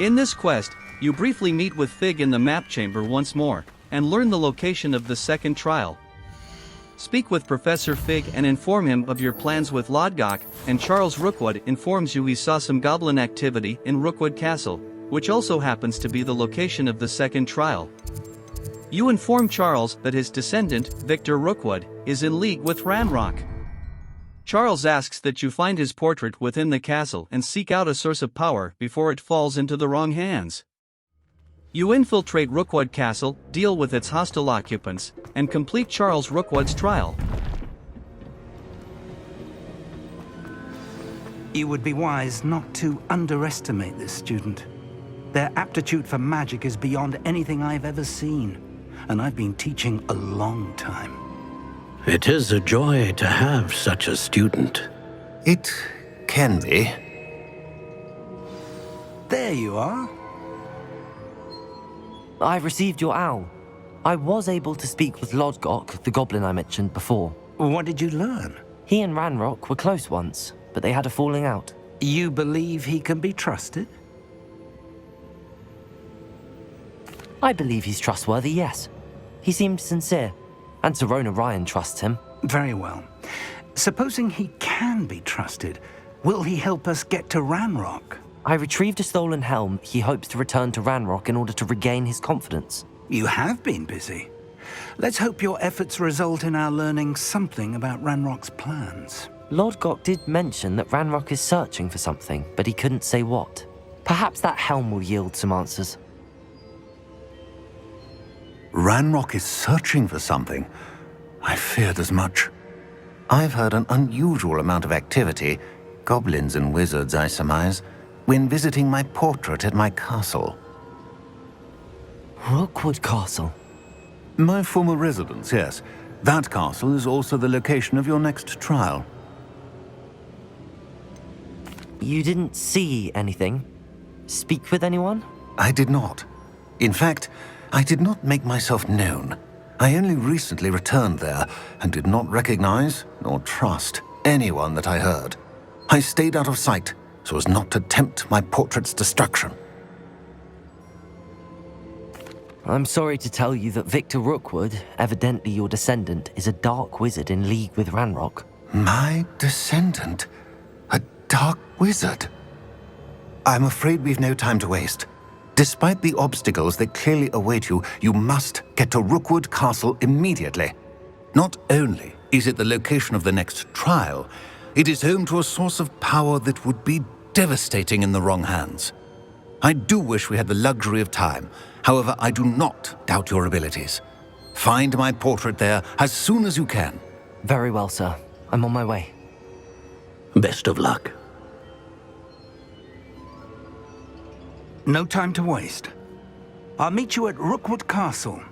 In this quest, you briefly meet with Fig in the map chamber once more, and learn the location of the second trial. Speak with Professor Fig and inform him of your plans with Lodgok, and Charles Rookwood informs you he saw some goblin activity in Rookwood Castle, which also happens to be the location of the second trial. You inform Charles that his descendant, Victor Rookwood, is in league with Ranrok. Charles asks that you find his portrait within the castle and seek out a source of power before it falls into the wrong hands. You infiltrate Rookwood Castle, deal with its hostile occupants, and complete Charles Rookwood's trial. You would be wise not to underestimate this student. Their aptitude for magic is beyond anything I've ever seen, and I've been teaching a long time. It is a joy to have such a student. It can be. There you are. I've received your owl. I was able to speak with Lodgok, the goblin I mentioned before. What did you learn? He and Ranrok were close once, but they had a falling out. You believe he can be trusted? I believe he's trustworthy, yes. He seemed sincere, and Serona Ryan trusts him. Very well. Supposing he can be trusted, will he help us get to Ranrok? I retrieved a stolen helm he hopes to return to Ranrok in order to regain his confidence. You have been busy. Let's hope your efforts result in our learning something about Ranrock's plans. Lodgok did mention that Ranrok is searching for something, but he couldn't say what. Perhaps that helm will yield some answers. Ranrok is searching for something. I feared as much. I've heard an unusual amount of activity, goblins and wizards, I surmise, when visiting my portrait at my castle. Rookwood Castle? My former residence, yes. That castle is also the location of your next trial. You didn't see anything? Speak with anyone? I did not. In fact, I did not make myself known. I only recently returned there and did not recognize nor trust anyone that I heard. I stayed out of sight so as not to tempt my portrait's destruction. I'm sorry to tell you that Victor Rookwood, evidently your descendant, is a dark wizard in league with Ranrok. My descendant? A dark wizard? I'm afraid we've no time to waste. Despite the obstacles that clearly await you, you must get to Rookwood Castle immediately. Not only is it the location of the next trial, it is home to a source of power that would be devastating in the wrong hands. I do wish we had the luxury of time. However, I do not doubt your abilities. Find my portrait there as soon as you can. Very well, sir. I'm on my way. Best of luck. No time to waste. I'll meet you at Rookwood Castle.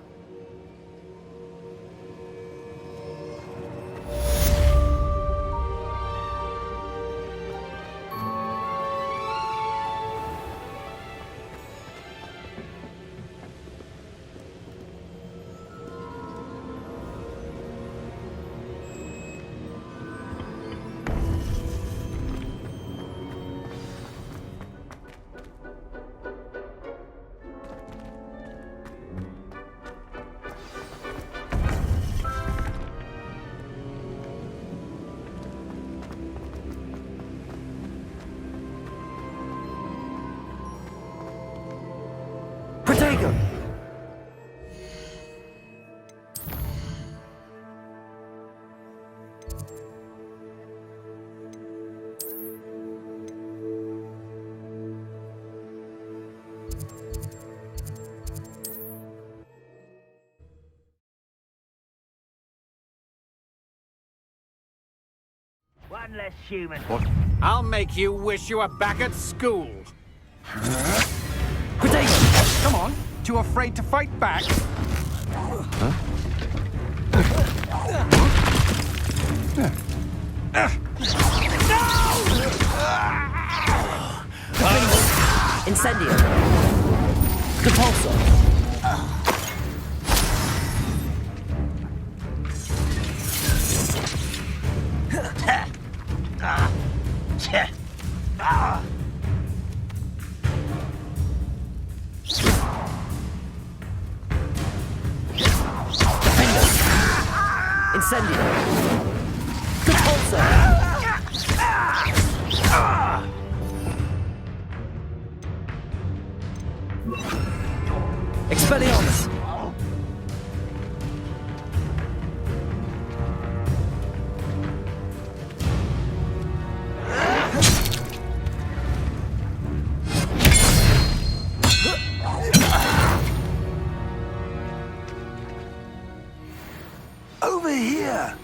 Protego! One less human. I'll make you wish you were back at school. Protego! Come on, too afraid to fight back? Incendio! Depulso! Incendio! Repulsor! Expelliarmus! Over here!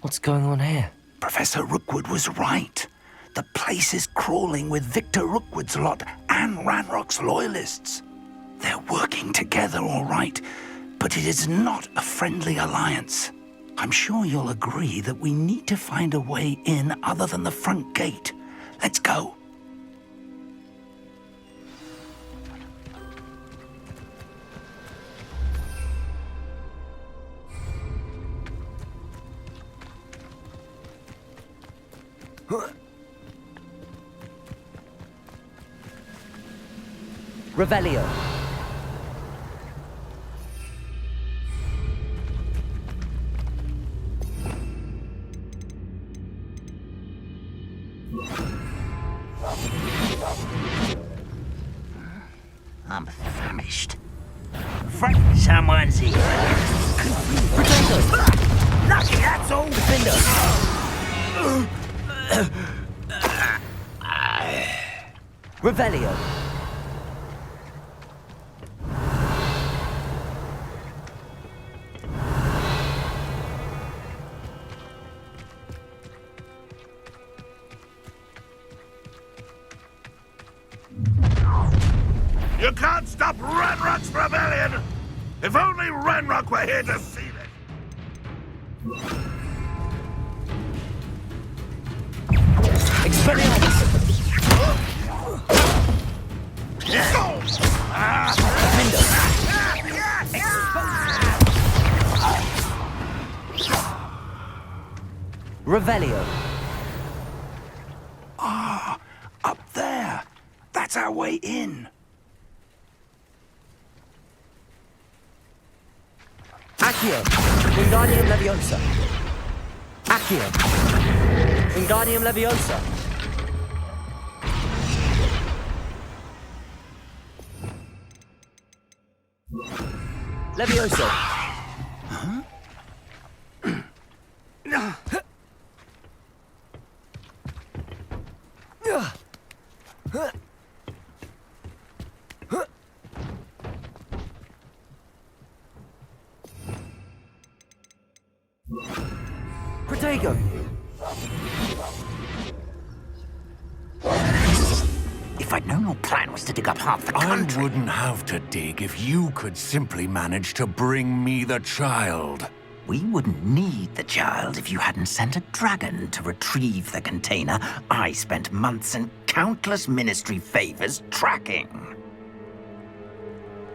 What's going on here? Professor Rookwood was right. The place is crawling with Victor Rookwood's lot and Ranrok's loyalists. They're working together, all right, but it is not a friendly alliance. I'm sure you'll agree that we need to find a way in other than the front gate. Let's go. Revelio. I'm famished. Frighten someone's ear. Lucky, that's all. Revelio. You can't stop Ranrok's rebellion! If only Ranrok were here to see it! Expelliarmus. Revelio. Ah, up there. That's our way in. Accio. Wingardium Leviosa. Accio. Wingardium Leviosa. Leviosa. Protego. If I'd known your plan was to dig up half the I country... wouldn't have to dig if you could simply manage to bring me the child. We wouldn't need the child if you hadn't sent a dragon to retrieve the container I spent months and countless ministry favors tracking.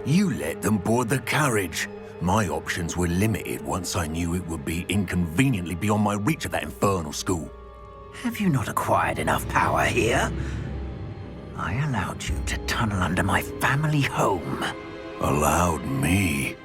You let them board the carriage. My options were limited once I knew it would be inconveniently beyond my reach at that infernal school. Have you not acquired enough power here? I allowed you to tunnel under my family home. Allowed me?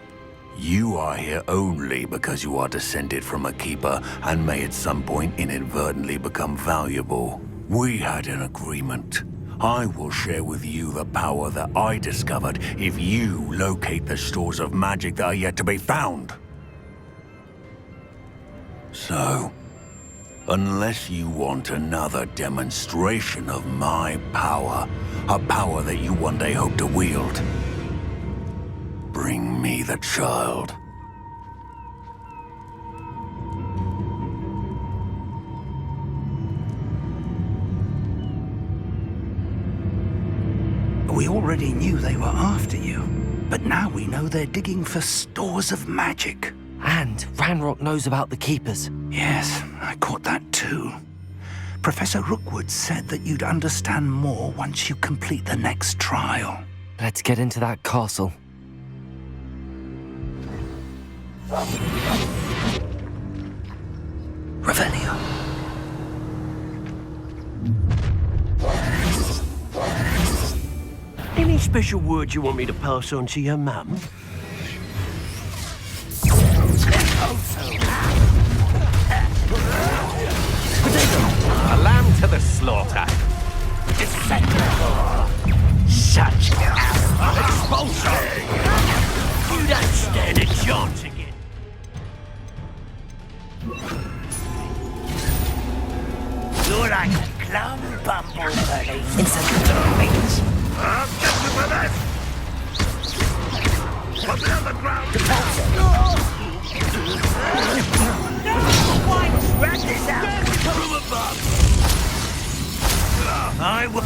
You are here only because you are descended from a keeper and may at some point inadvertently become valuable. We had an agreement. I will share with you the power that I discovered if you locate the stores of magic that are yet to be found. So, unless you want another demonstration of my power, a power that you one day hope to wield, bring me the child. We already knew they were after you, but now we know they're digging for stores of magic. And Ranrok knows about the Keepers. Yes, I caught that too. Professor Rookwood said that you'd understand more once you complete the next trial. Let's get into that castle. Revelio. Any special words you want me to pass on to your mum? A lamb to the slaughter. Such expulsion! You don't stand a chance again. You're like a plum bumble, buddy. Inside the things. I'll get you for this! Put me on the ground! Rat this out from above. I will.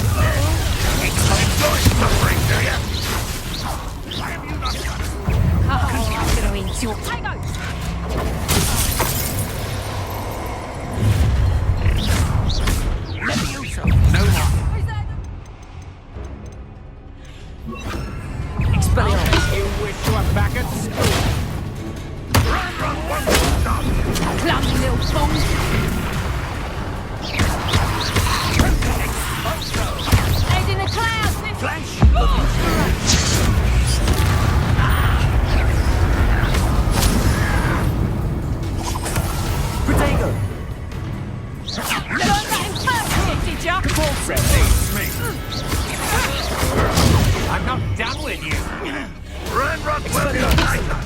Enjoy suffering, do you? Why have you not done it? I'm gonna eat your potatoes. No more. Expelliarmus! You wish you were back at school. Ranrok wants to stop! Clumsy little fool. Head in the clouds, this Protego! Learn that in first year, did ya? I'm not done with you. Ranrok will be later!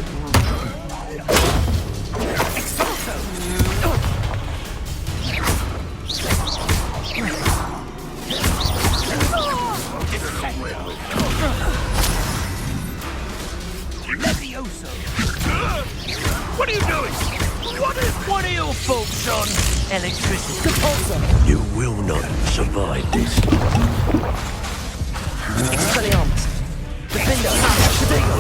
What are you doing? What are your faults on electricity? You will not survive this. Expelliarmus! Defender! Protego!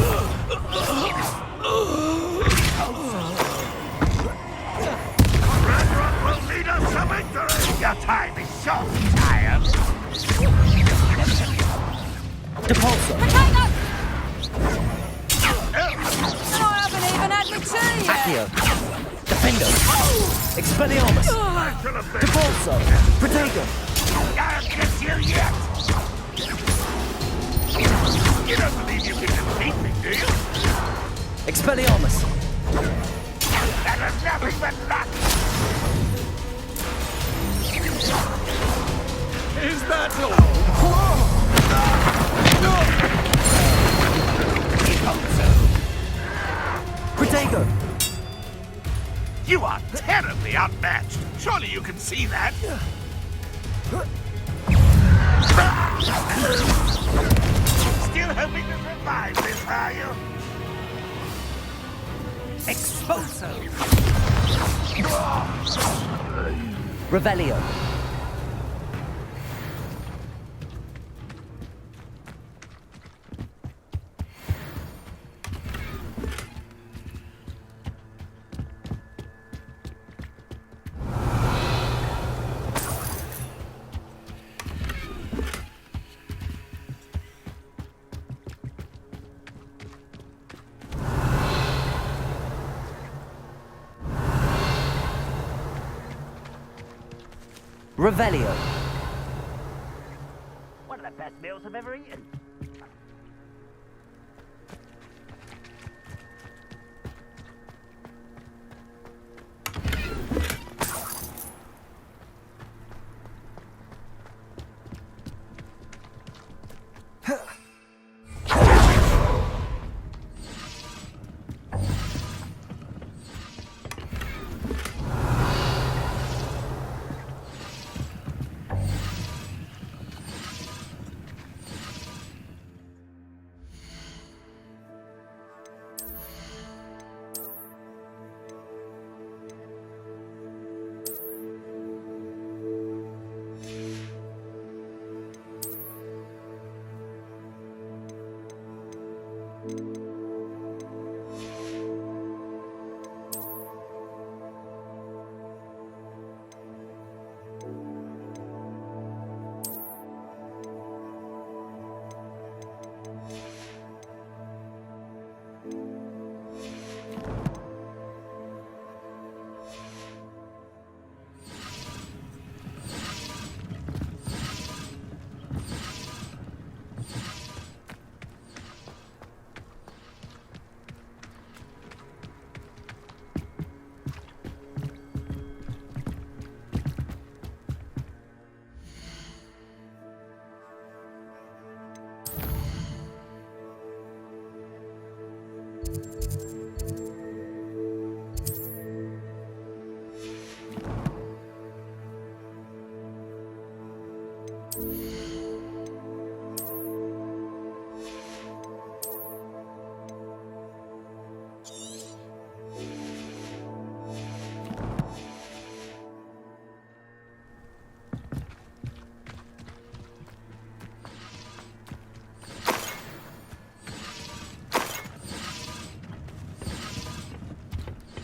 Ranrok will lead us to victory! Your time is short, child! Depulso! potato! I haven't even had my tea yet. Accio! Defender! Expelliarmus! Depulso! Protego! I'll get you yet! You don't believe you can defeat me, do you? Expelliarmus! That was nothing but luck! Is that all? Protego! You are terribly outmatched! Surely you can see that! Still hoping to survive this, are you? Expulso. Revelio! Revelio! One of the best meals I've ever eaten.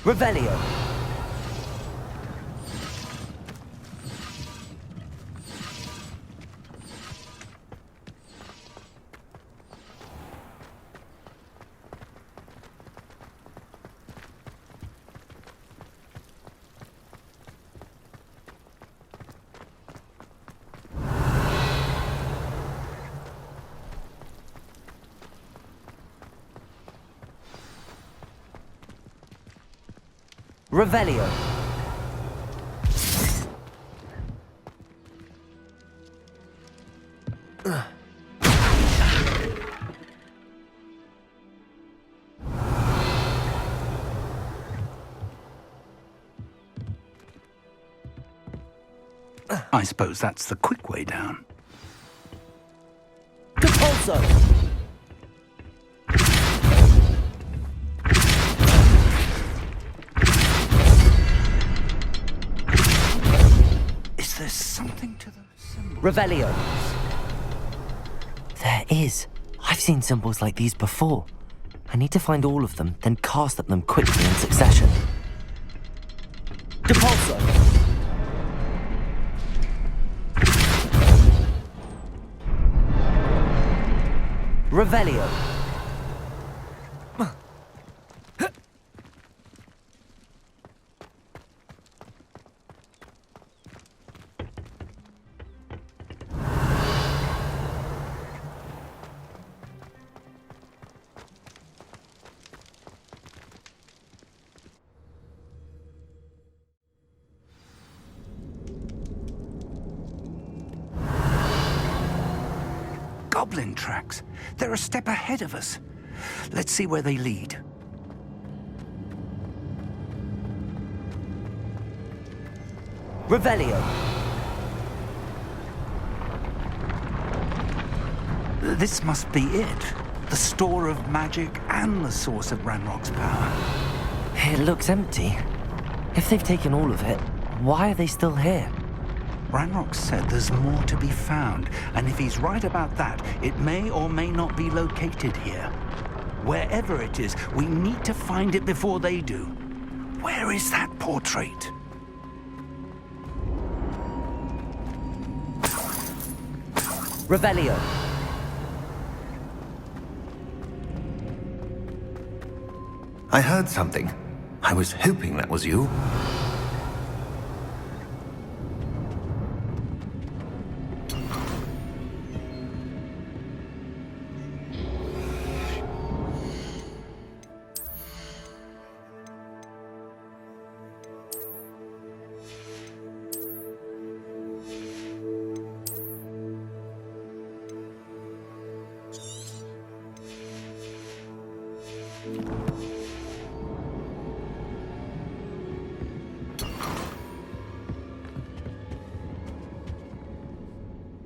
Revelio. Revelio. I suppose that's the quick way down. Compulso. Is there something to the symbol? Revelio. There is. I've seen symbols like these before. I need to find all of them, then cast at them quickly in succession. Compulso. Revelio. Goblin tracks. They're a step ahead of us. Let's see where they lead. Revelio. This must be it. The store of magic and the source of Ranrok's power. It looks empty. If they've taken all of it, why are they still here? Ranrok said there's more to be found, and if he's right about that, it may or may not be located here. Wherever it is, we need to find it before they do. Where is that portrait? Revelio. I heard something. I was hoping that was you.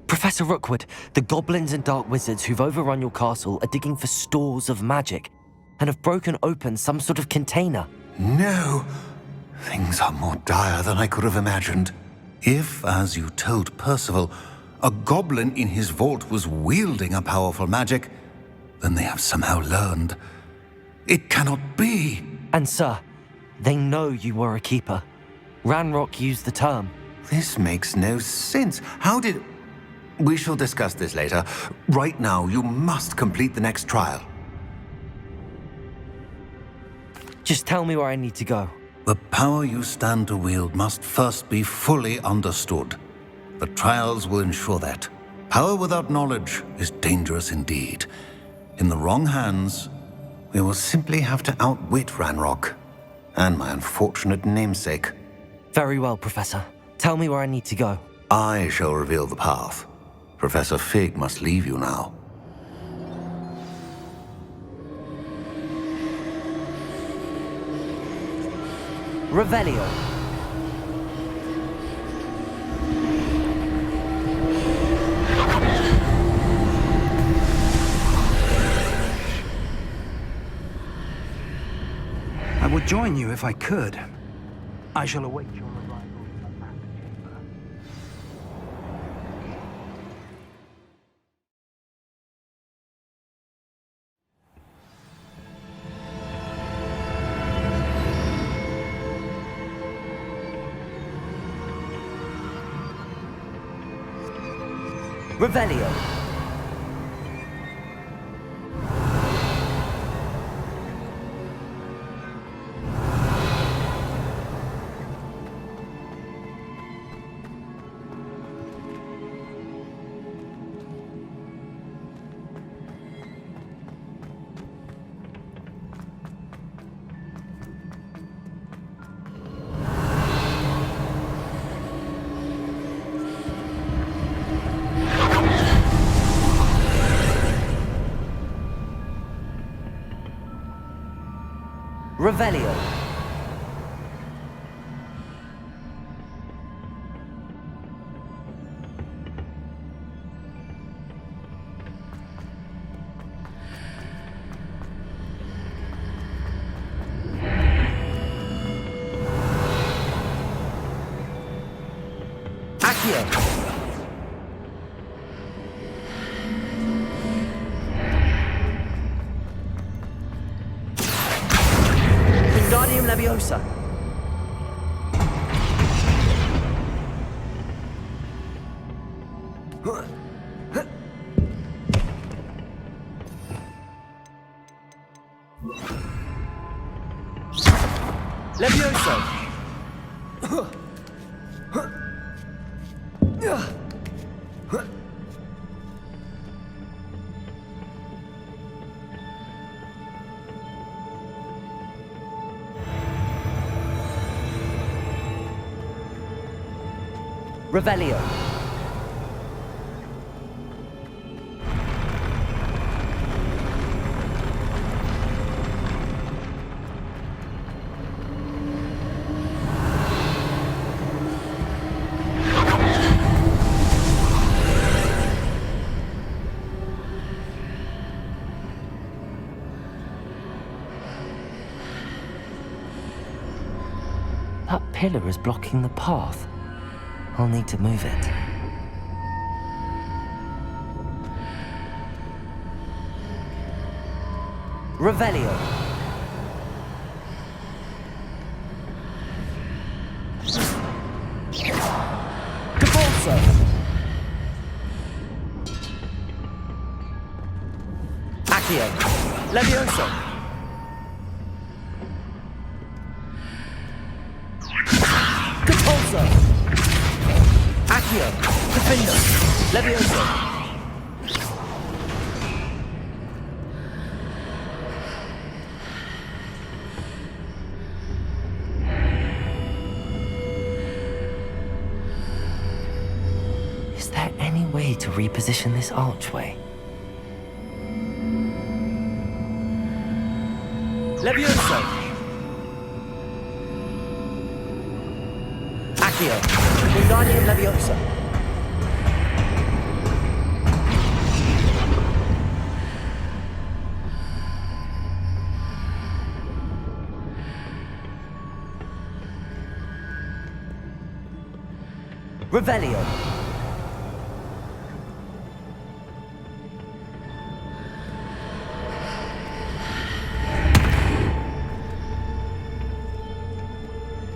Professor Rookwood, the goblins and dark wizards who've overrun your castle are digging for stores of magic and have broken open some sort of container. No! Things are more dire than I could have imagined. If, as you told Percival, a goblin in his vault was wielding a powerful magic, then they have somehow learned. It cannot be! And sir, they know you were a keeper. Ranrok used the term. This makes no sense. How did... We shall discuss this later. Right now, you must complete the next trial. Just tell me where I need to go. The power you stand to wield must first be fully understood. The trials will ensure that. Power without knowledge is dangerous indeed. In the wrong hands, we will simply have to outwit Ranrok and my unfortunate namesake. Very well, Professor. Tell me where I need to go. I shall reveal the path. Professor Fig must leave you now. Revelio. I would join you if I could. I shall await your arrival in the map chamber. Revelio. Revelio. Accio. Wingardium Leviosa. Levioso. Revelio. That pillar is blocking the path. I'll need to move it. Revelio. Cabalso. Accio. Levioso. Cabalso. Accio. Defender. Levioso. Is there any way to reposition this archway? Levioso. Accio. Wingardium Leviosa. Revelio.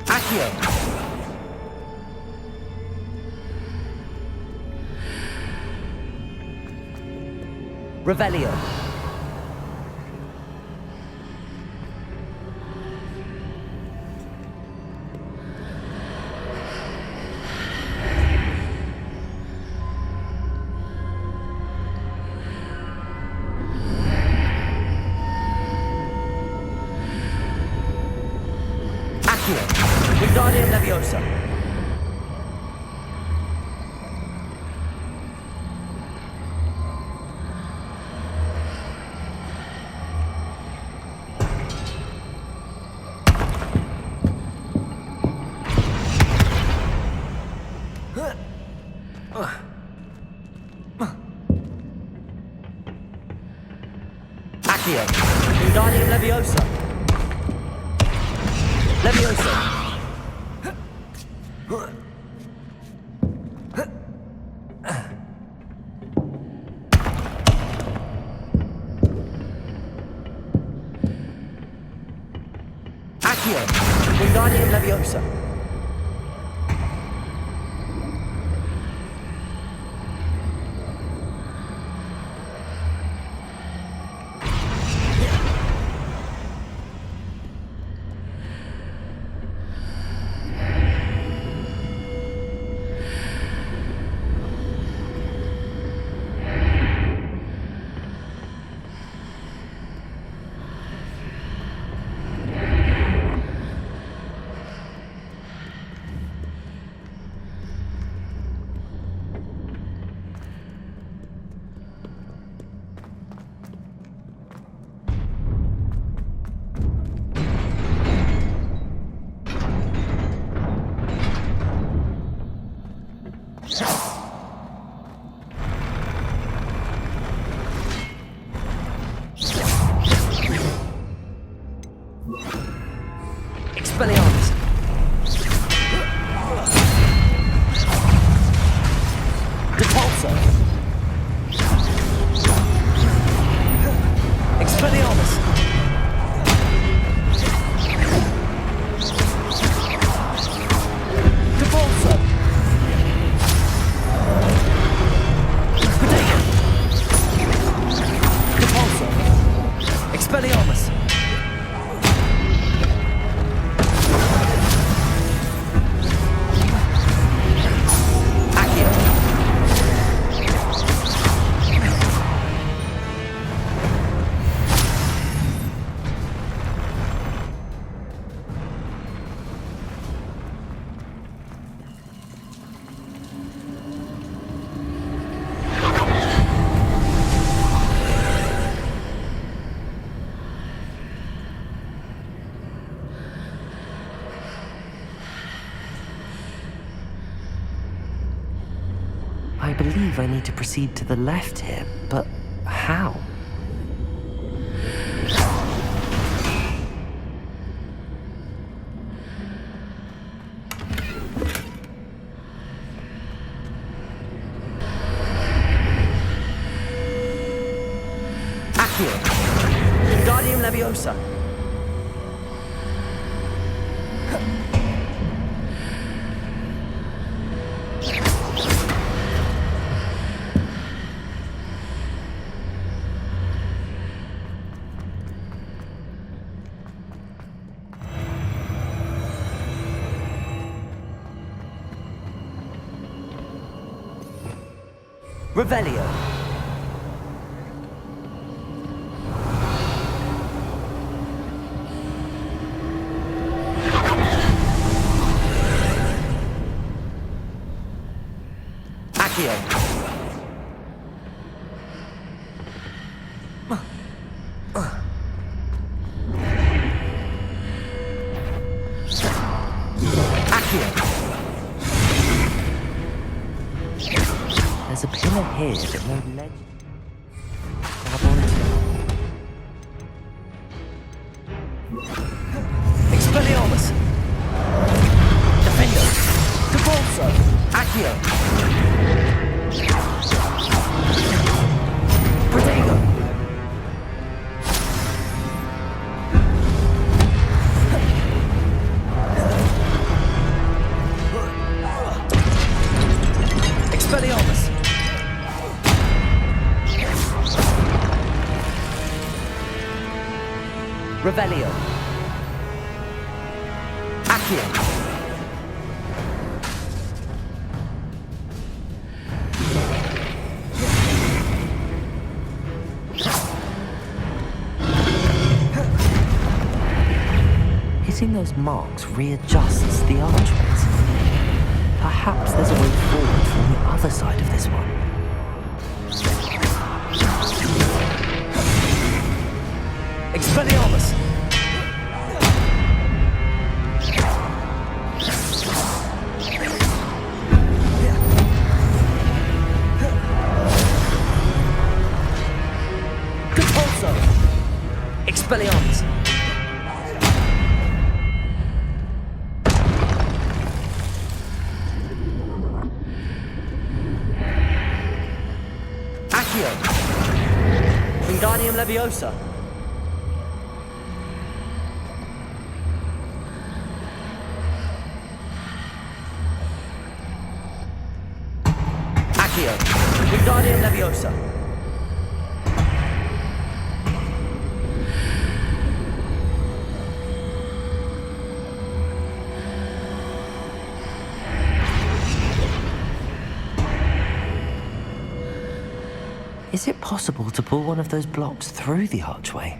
Accio. Revelio. Accio. Wingardium Leviosa. Accio. Wingardium Leviosa. Leviosa. Accio. Wingardium Leviosa. Expelliarmus. Depulso. Expelliarmus. Depulso. Protego. Depulso. Expelliarmus. I believe I need to proceed to the left here, but how? Accio. Wingardium Leviosa. Revelio. Accio. Accio. There's a pillar here that no legend grab onto. Expelliarmus! Defendo! Depulso! Accio! Protego! Expelliarmus! Revelio. Accio. Hitting those marks readjusts the archways. Perhaps there's a way forward from the other side of this one. Expelliarmus! Depulso! Expelliarmus! Accio! Wingardium Leviosa! Accio! Wingardium Leviosa! Is it possible to pull one of those blocks through the archway?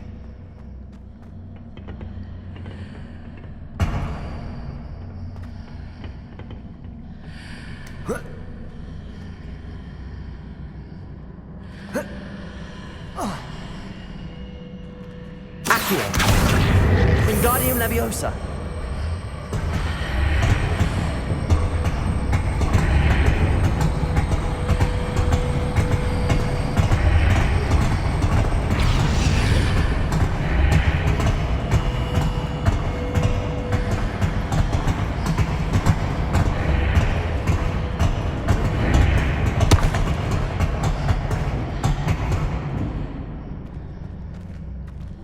Accio! Wingardium Leviosa!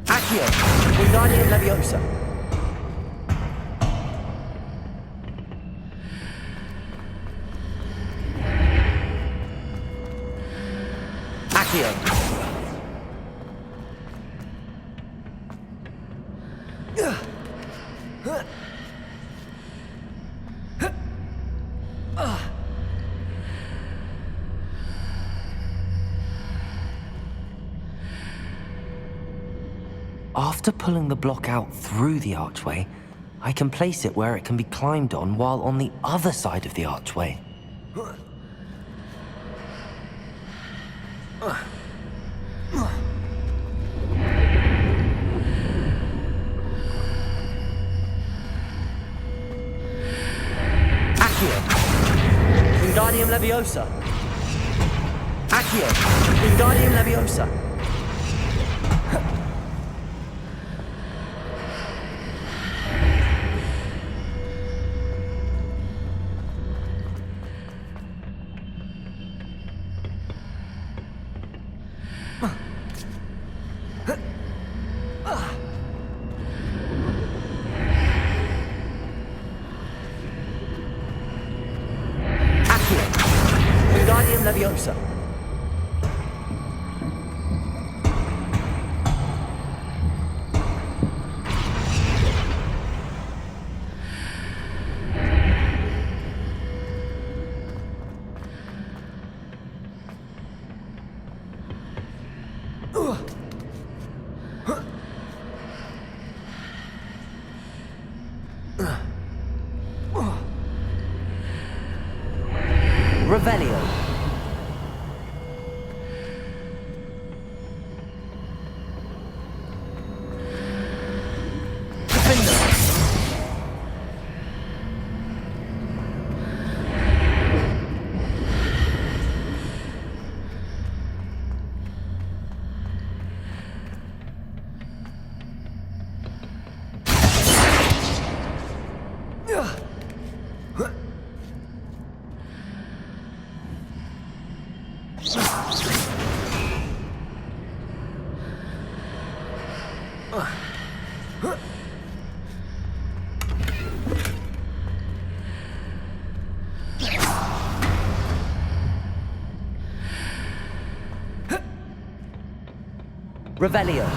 Accio! Wingardium Leviosa! Accio! After pulling the block out through the archway, I can place it where it can be climbed on while on the other side of the archway. Accio! Wingardium Leviosa! Accio! Wingardium Leviosa! Wingardium Leviosa! Revelio! Revelio!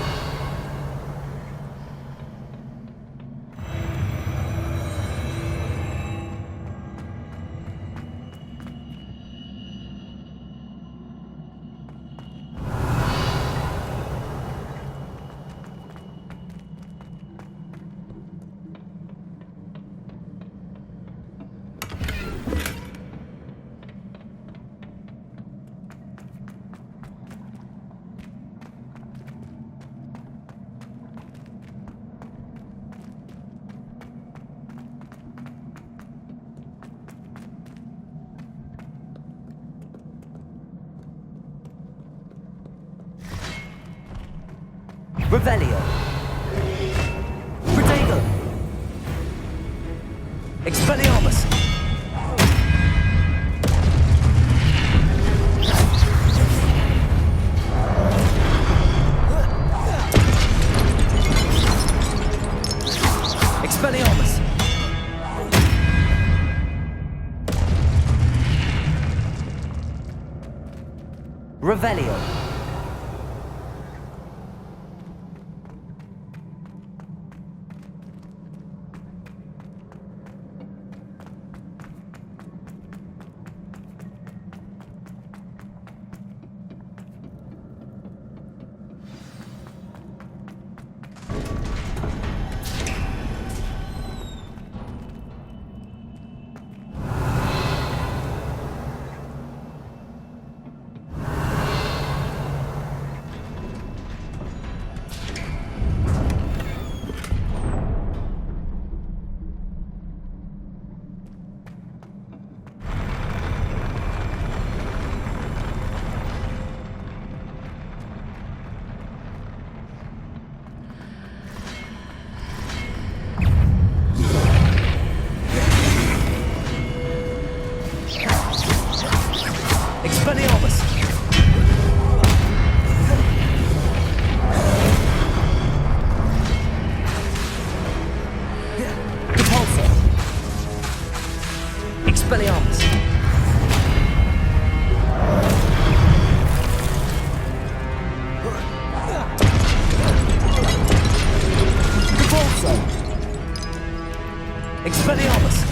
Revelio. Protego. Expelliarmus. Expelliarmus. Revelio. Expelliarmus. Repulsor. Expelliarmus. Repulsor. Expelliarmus.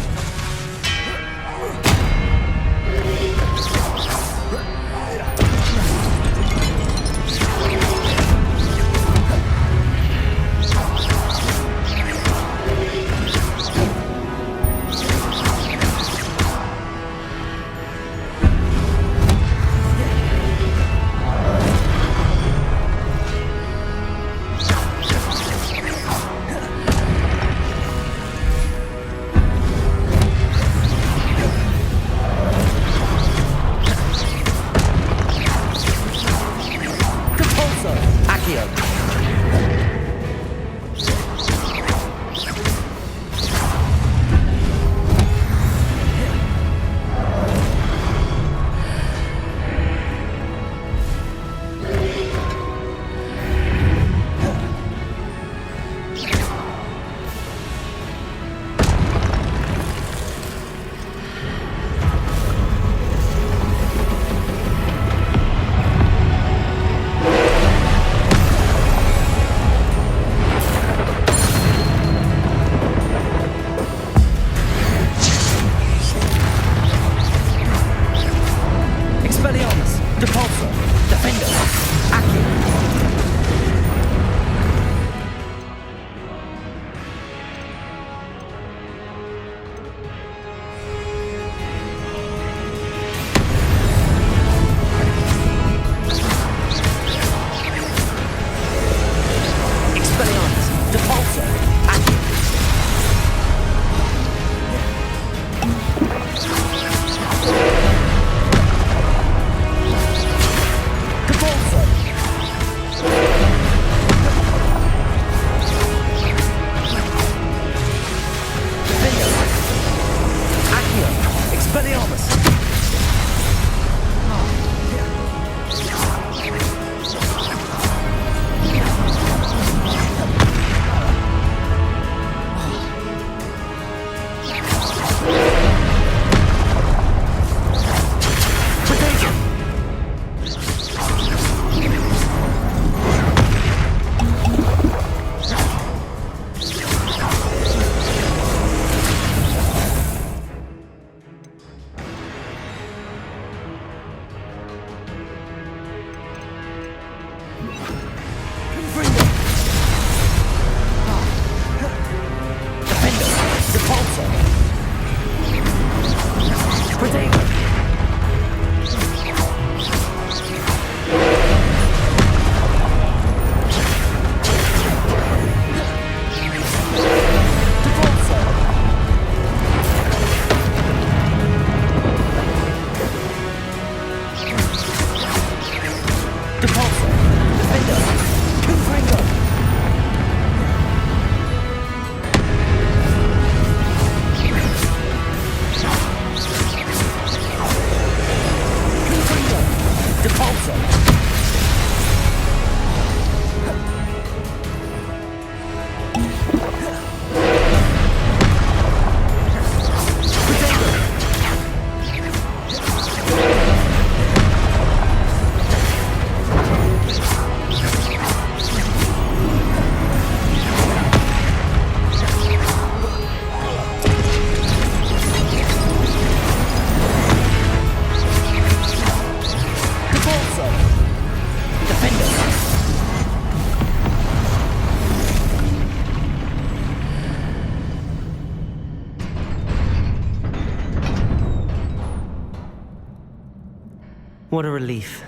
What a relief.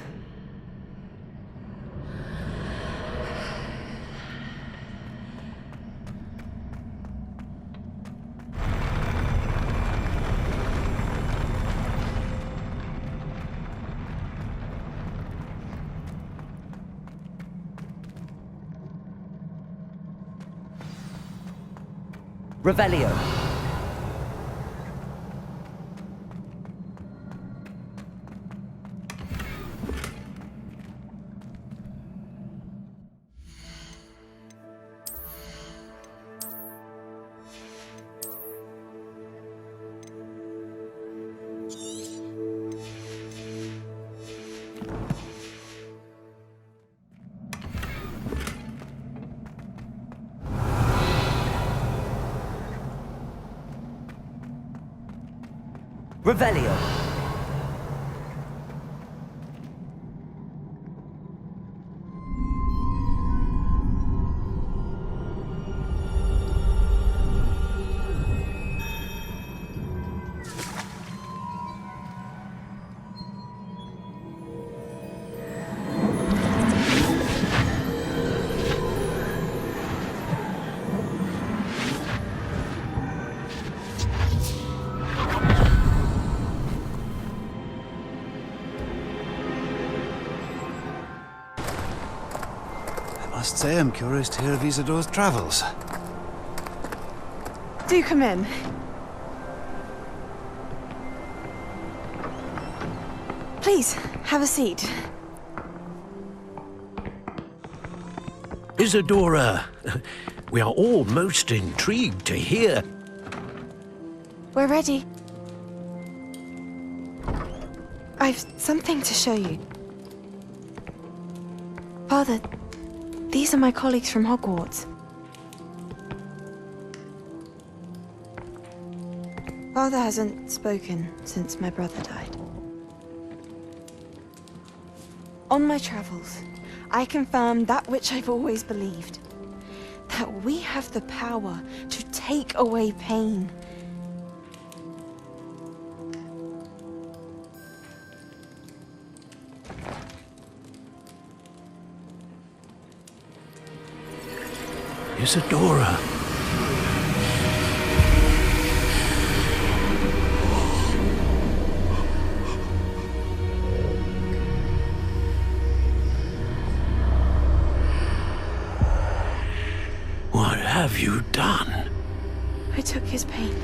Revelio. Revelio. I must say I'm curious to hear of Isidore's travels. Do come in. Please, have a seat. Isidora, we are all most intrigued to hear. We're ready. I've something to show you. Father, these are my colleagues from Hogwarts. Father hasn't spoken since my brother died. On my travels, I confirmed that which I've always believed. That we have the power to take away pain. Isidora. What have you done? I took his pain.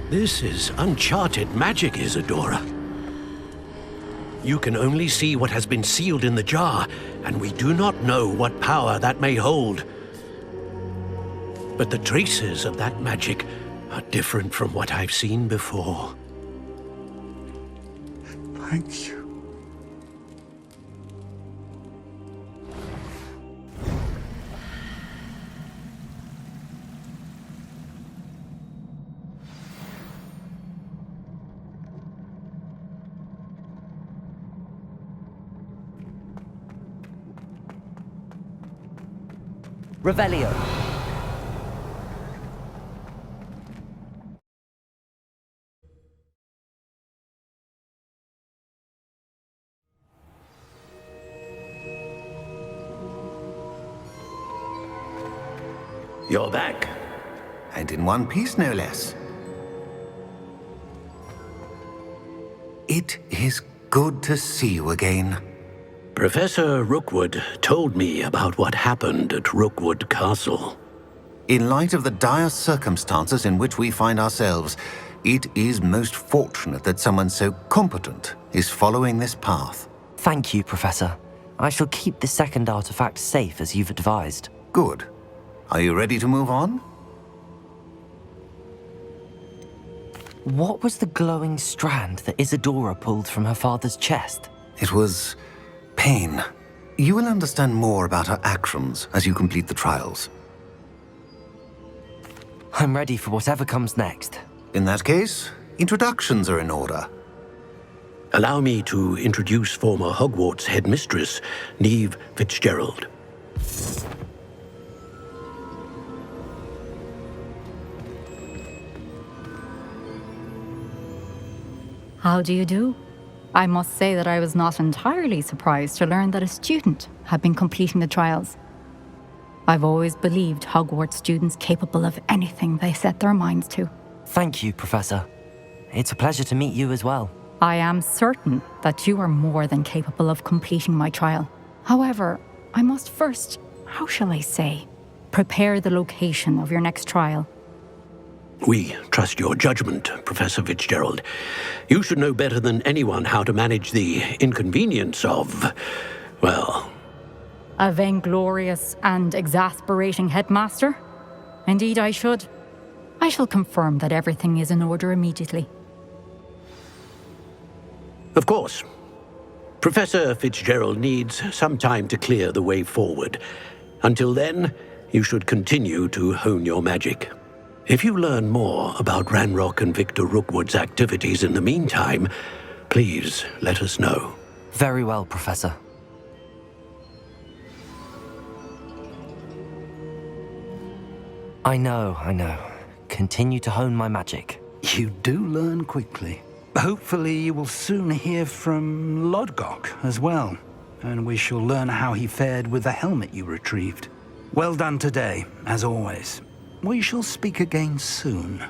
This is uncharted magic, Isidora. You can only see what has been sealed in the jar, and we do not know what power that may hold. But the traces of that magic are different from what I've seen before. Thank you. Revelio. You're back. And in one piece, no less. It is good to see you again. Professor Rookwood told me about what happened at Rookwood Castle. In light of the dire circumstances in which we find ourselves, it is most fortunate that someone so competent is following this path. Thank you, Professor. I shall keep the second artifact safe as you've advised. Good. Are you ready to move on? What was the glowing strand that Isidora pulled from her father's chest? It was pain. You will understand more about her actions as you complete the trials. I'm ready for whatever comes next. In that case, introductions are in order. Allow me to introduce former Hogwarts headmistress, Neve Fitzgerald. How do you do? I must say that I was not entirely surprised to learn that a student had been completing the trials. I've always believed Hogwarts students capable of anything they set their minds to. Thank you, Professor. It's a pleasure to meet you as well. I am certain that you are more than capable of completing my trial. However, I must first, how shall I say, prepare the location of your next trial. We trust your judgment, Professor Fitzgerald. You should know better than anyone how to manage the inconvenience of, well... A vainglorious and exasperating headmaster? Indeed I should. I shall confirm that everything is in order immediately. Of course. Professor Fitzgerald needs some time to clear the way forward. Until then, you should continue to hone your magic. If you learn more about Ranrok and Victor Rookwood's activities in the meantime, please let us know. Very well, Professor. I know. Continue to hone my magic. You do learn quickly. Hopefully you will soon hear from Lodgok as well, and we shall learn how he fared with the helmet you retrieved. Well done today, as always. We shall speak again soon.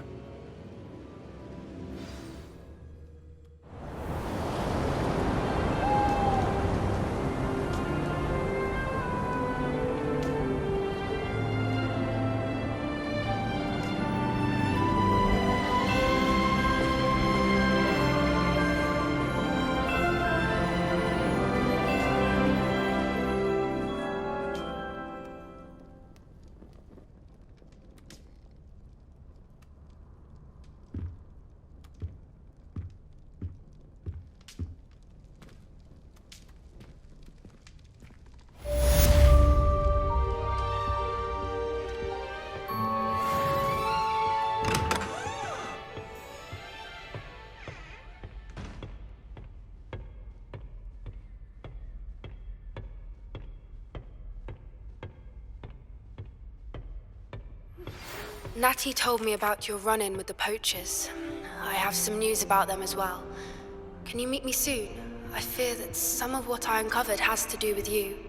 Natty told me about your run-in with the poachers. I have some news about them as well. Can you meet me soon? I fear that some of what I uncovered has to do with you.